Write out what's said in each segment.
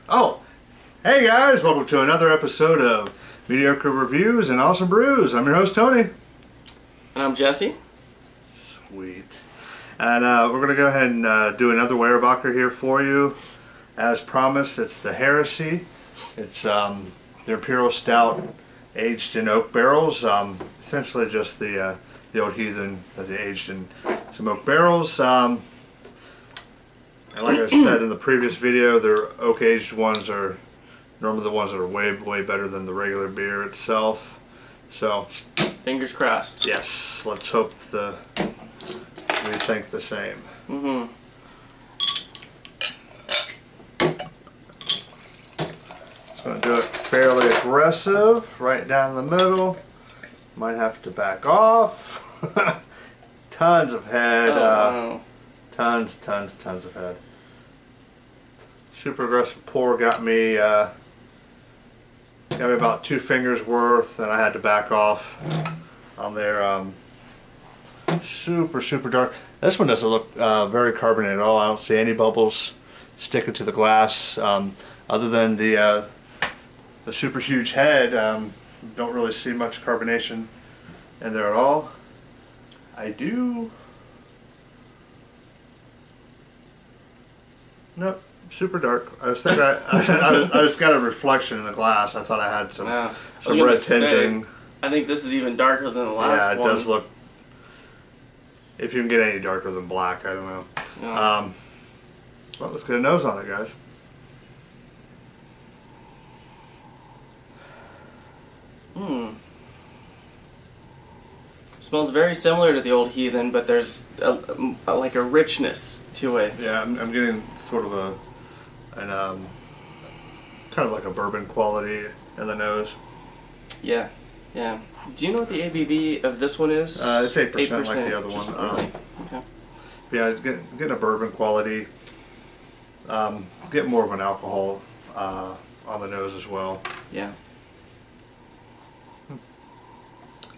Oh, hey guys, welcome to another episode of Mediocre Reviews and Awesome Brews. I'm your host, Tony. And I'm Jesse. Sweet. And we're going to go ahead and do another Weyerbacher here for you. As promised, it's the Heresy. It's the Imperial Stout aged in oak barrels. Essentially just the old heathen that they aged in some oak barrels. And like I said in the previous video, their oak aged ones are normally the ones that are way better than the regular beer itself. So fingers crossed. Yes, let's hope we think the same. Mm-hmm. Just going to do it fairly aggressive, right down the middle. Might have to back off. Tons of head. Wow. Tons of head. Super aggressive pour got me about 2 fingers worth, and I had to back off on their super dark. This one doesn't look very carbonated at all. I don't see any bubbles sticking to the glass, other than the super huge head. Don't really see much carbonation in there at all. I do. Nope, super dark. I was thinking I just got a reflection in the glass. I thought I had some red tinting. I think this is even darker than the last one. Yeah, it does look. If you can get any darker than black, I don't know. Yeah. Well, let's get a nose on it, guys. Smells very similar to the old heathen, but there's like a richness to it. Yeah, I'm getting sort of kind of like a bourbon quality in the nose. Yeah. Do you know what the ABV of this one is? It's 8% like the other one. Really? Okay. Yeah, it's getting a bourbon quality. Get more of an alcohol on the nose as well. Yeah.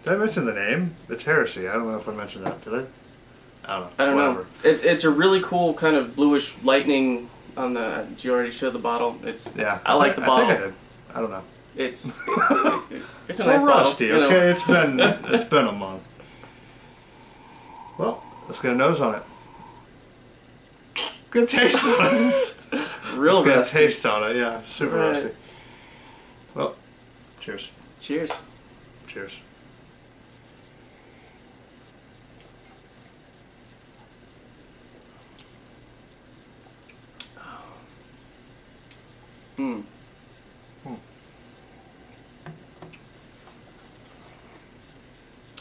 Did I mention the name? It's Heresy. I don't know if I mentioned that. Did I? I don't know. I don't Whatever. know. It's a really cool kind of bluish lightning on the. Did you already show the bottle? It's. Yeah. I like the bottle. I think I did. I don't know. It's a nice rusty, bottle. Okay, it's been a month. Well, let's get a nose on it. Good taste on it. Real good rusty. taste on it. Yeah, super Right. rusty. Well, cheers. Cheers. Cheers. Hmm.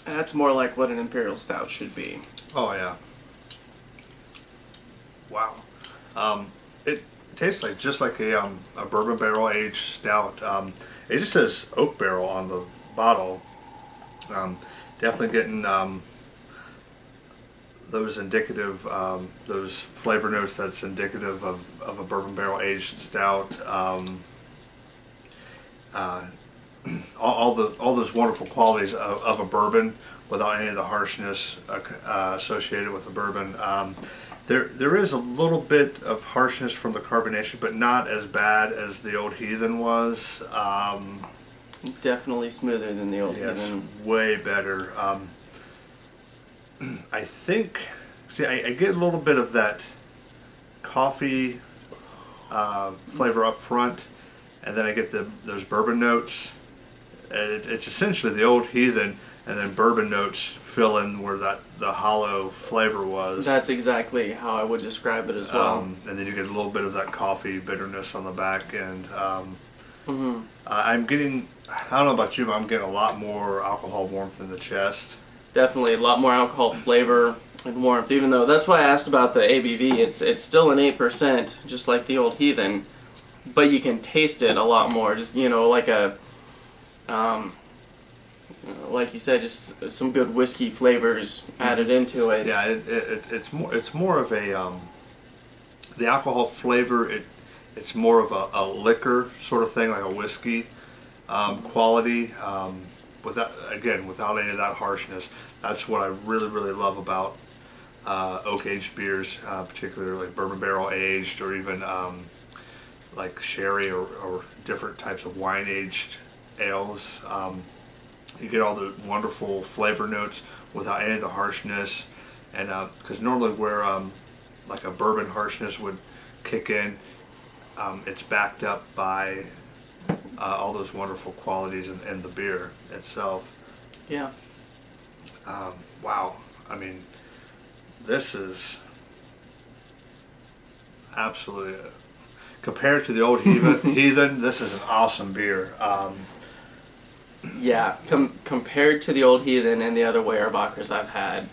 That's more like what an Imperial Stout should be. Oh yeah. Wow. It tastes like just like a bourbon barrel aged stout. It just says oak barrel on the bottle. Definitely getting those indicative, those flavor notes that's indicative of a bourbon barrel aged stout. All those wonderful qualities of a bourbon without any of the harshness associated with a bourbon. There is a little bit of harshness from the carbonation, but not as bad as the old heathen was. Definitely smoother than the old Yes, heathen. way better. I think, I get a little bit of that coffee flavor up front, and then I get those bourbon notes. It's essentially the old heathen, and then bourbon notes fill in where the hollow flavor was. That's exactly how I would describe it as well. And then you get a little bit of that coffee bitterness on the back end. I'm getting, I don't know about you, but I'm getting a lot more alcohol warmth in the chest. Definitely a lot more alcohol flavor and warmth, even though that's why I asked about the ABV. It's still an 8%, just like the old heathen, but you can taste it a lot more. Just, like a, like you said, just some good whiskey flavors added into it. Yeah, it's more of a, the alcohol flavor, it's more of a liquor sort of thing, like a whiskey quality. Without any of that harshness. That's what I really love about oak aged beers, particularly like bourbon barrel aged, or even like sherry or different types of wine aged ales. You get all the wonderful flavor notes without any of the harshness, and because normally where like a bourbon harshness would kick in, it's backed up by all those wonderful qualities in the beer itself. Yeah. Wow. I mean, this is absolutely compared to the old heathen. This is an awesome beer. Yeah, compared to the old heathen and the other Weyerbacher's I've had,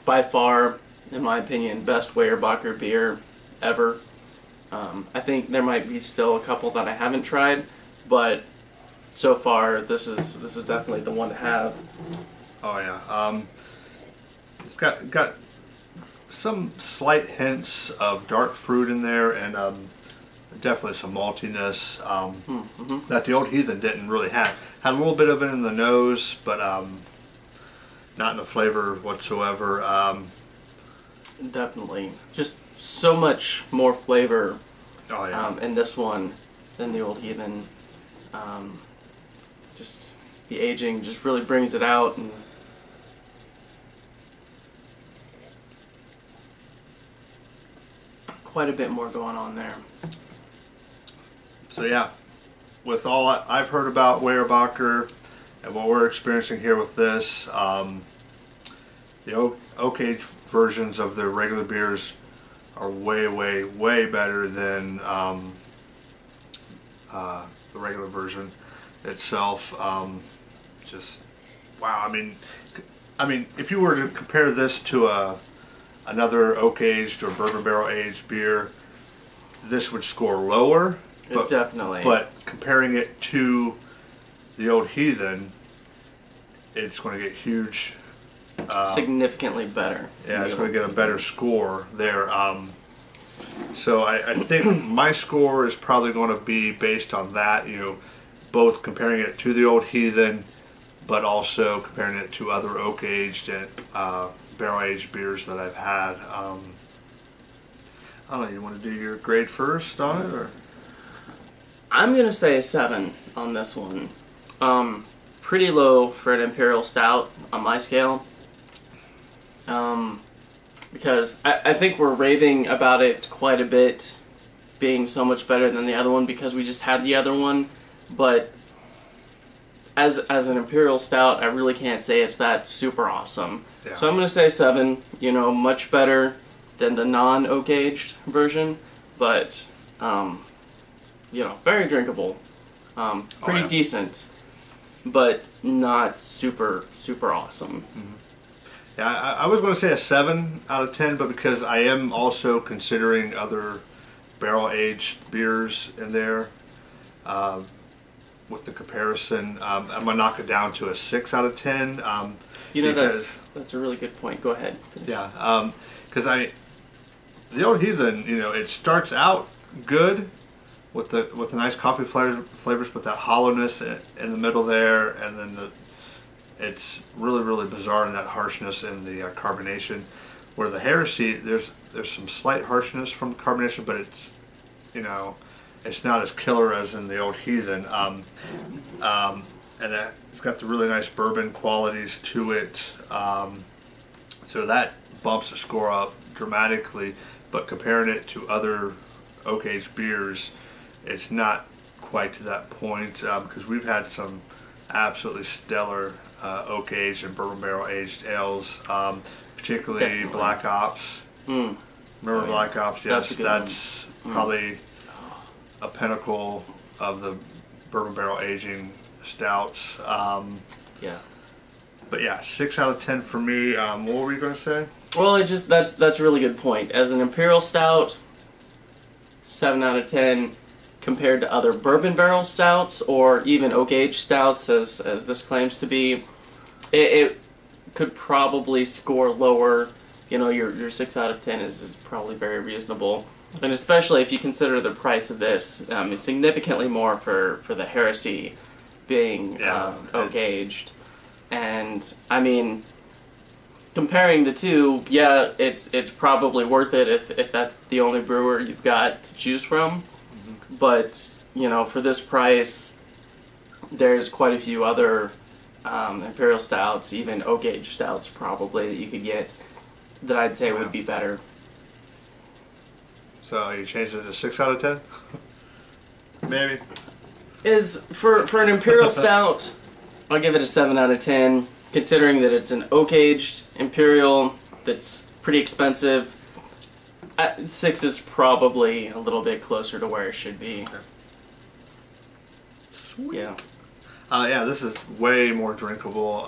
by far, in my opinion, best Weyerbacher beer ever. I think there might be still a couple that I haven't tried, but so far this is definitely the one to have. Oh yeah. It's got some slight hints of dark fruit in there, and definitely some maltiness that the old heathen didn't really have. Had a little bit of it in the nose, but not in the flavor whatsoever. Definitely, just so much more flavor Oh yeah. in this one than the old heathen. Just the aging just really brings it out, and quite a bit more going on there. So yeah, with all I've heard about Weyerbacher and what we're experiencing here with this, the oak age versions of the regular beers are way better than the regular version itself. Just wow. I mean, if you were to compare this to another oak aged or bourbon barrel aged beer, this would score lower. Definitely. But comparing it to the old heathen, it's going to get huge. Significantly better. Yeah, it's going to get a better score there. So I think my score is probably going to be based on that. You know, both comparing it to the old heathen, but also comparing it to other oak aged and barrel aged beers that I've had. I don't know. You want to do your grade first on it, or? I'm gonna say a 7 on this one. Pretty low for an imperial stout on my scale. Because I think we're raving about it quite a bit, being so much better than the other one because we just had the other one. But as an imperial stout, I really can't say it's that super awesome. Yeah. So I'm gonna say 7. You know, much better than the non-oak aged version, but you know, very drinkable, pretty decent, but not super awesome. Mm-hmm. Yeah, I was going to say a 7 out of 10, but because I am also considering other barrel aged beers in there, with the comparison, I'm going to knock it down to a 6 out of 10. You know, that's a really good point. Go ahead. Finish. Yeah, because the old heathen, you know, it starts out good with the nice coffee flavors, but that hollowness in the middle there, and then it's really bizarre in that harshness in the carbonation. Where the Heresy, there's some slight harshness from the carbonation, but it's, you know, it's not as killer as in the old heathen. And that it's got the really nice bourbon qualities to it. So that bumps the score up dramatically. But comparing it to other oak aged beers, it's not quite to that point, because we've had some absolutely stellar oak aged and bourbon barrel aged ales, particularly Definitely. Black Ops. Remember Black Ops? Yes, that's probably a pinnacle of the bourbon barrel aging stouts. Yeah. But yeah, 6 out of 10 for me. What were you going to say? Well, that's a really good point. As an imperial stout, 7 out of 10. Compared to other bourbon barrel stouts or even oak aged stouts, as this claims to be, it could probably score lower. You know, your 6 out of 10 is probably very reasonable, and especially if you consider the price of this, it's significantly more for the Heresy being oak aged. And I mean, comparing the two, yeah, it's probably worth it if that's the only brewer you've got to choose from. but you know, for this price, there's quite a few other imperial stouts, even oak age stouts probably, that you could get that I'd say would be better. So you changed it to 6 out of 10? Maybe. Is for an imperial stout, I'll give it a 7 out of 10, considering that it's an oak aged imperial that's pretty expensive. 6 is probably a little bit closer to where it should be. Okay. Sweet. Yeah. Yeah, this is way more drinkable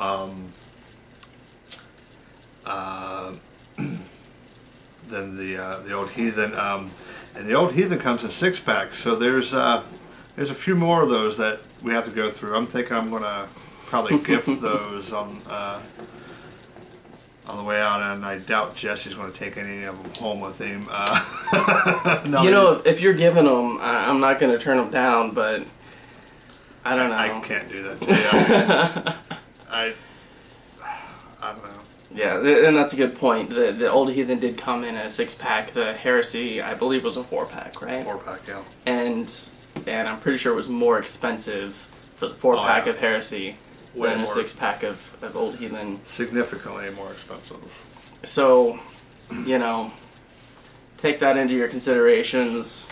than the Old Heathen. And the Old Heathen comes in 6-packs, so there's a few more of those that we have to go through. I'm thinking I'm gonna probably gift those on the way out, and I doubt Jesse's going to take any of them home with him. You know, if you're giving them, I'm not going to turn them down, but I don't know. I can't do that. Yeah. I don't know. Yeah, and that's a good point. The Old Heathen did come in a 6-pack. The Heresy, I believe, was a 4-pack, right? 4-pack, yeah. And I'm pretty sure it was more expensive for the 4-pack of Heresy than a 6-pack of Old Heathen. Significantly more expensive. So, you know, take that into your considerations.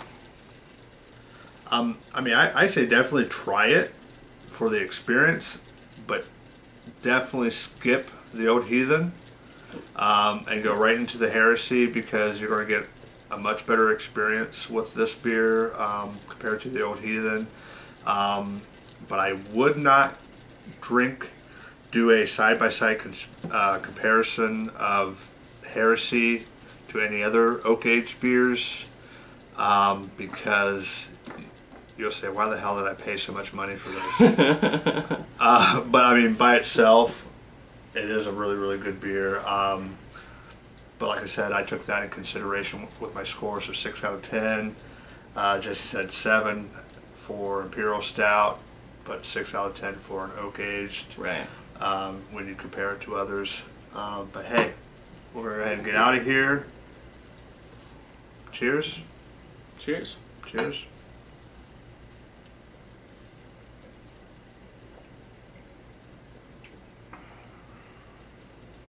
I mean, I say definitely try it for the experience, but definitely skip the Old Heathen and go right into the Heresy, because you're going to get a much better experience with this beer compared to the Old Heathen. But I would not do a side-by-side comparison of Heresy to any other oak-aged beers, because you'll say, why the hell did I pay so much money for this? But I mean, by itself, it is a really, really good beer. But like I said, I took that in consideration with my scores of 6 out of 10. Jesse said 7 for Imperial Stout, but 6 out of 10 for an oak aged. Right. When you compare it to others. But hey, we're going to go ahead and get out of here. Cheers. Cheers. Cheers.